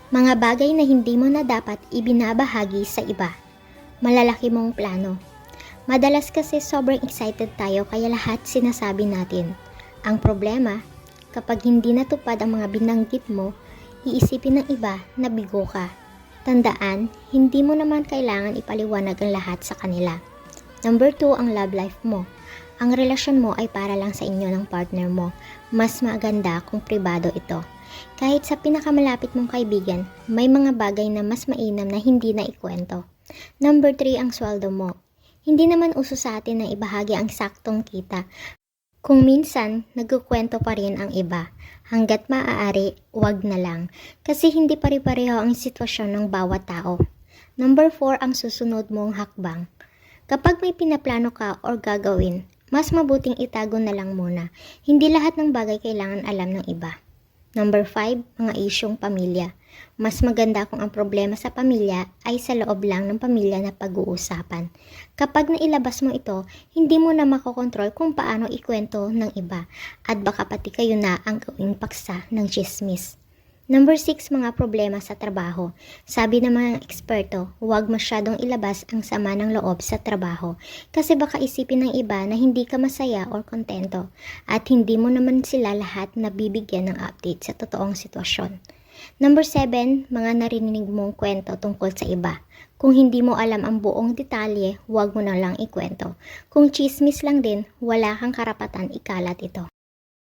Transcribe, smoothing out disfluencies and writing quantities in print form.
Mga bagay na hindi mo na dapat ibinabahagi sa iba. Malalaki mong plano. Madalas kasi sobrang excited tayo kaya lahat sinasabi natin. Ang problema, kapag hindi natupad ang mga binanggit mo, iisipin ng iba na bigo ka. Tandaan, hindi mo naman kailangan ipaliwanag ang lahat sa kanila. Number 2, ang love life mo. Ang relasyon mo ay para lang sa inyo ng partner mo. Mas maganda kung pribado ito. Kahit sa pinakamalapit mong kaibigan, may mga bagay na mas mainam na hindi na ikwento. Number 3, ang sweldo mo. Hindi naman uso sa atin na ibahagi ang saktong kita. Kung minsan, nagkukwento pa rin ang iba. Hanggat maaari, wag na lang. Kasi hindi pare-pareho ang sitwasyon ng bawat tao. Number 4, ang susunod mong hakbang. Kapag may pinaplano ka or gagawin, mas mabuting itago na lang muna. Hindi lahat ng bagay kailangan alam ng iba. Number 5, mga isyong pamilya. Mas maganda kung ang problema sa pamilya ay sa loob lang ng pamilya na pag-uusapan. Kapag nailabas mo ito, hindi mo na makokontrol kung paano ikwento ng iba at baka pati kayo na ang gawing paksa ng chismis. Number 6, mga problema sa trabaho. Sabi ng mga eksperto, huwag masyadong ilabas ang sama ng loob sa trabaho kasi baka isipin ng iba na hindi ka masaya or kontento at hindi mo naman sila lahat nabibigyan ng update sa totoong sitwasyon. Number 7, mga narinig mong kwento tungkol sa iba. Kung hindi mo alam ang buong detalye, huwag mo na lang ikwento. Kung chismis lang din, wala kang karapatan ikalat ito.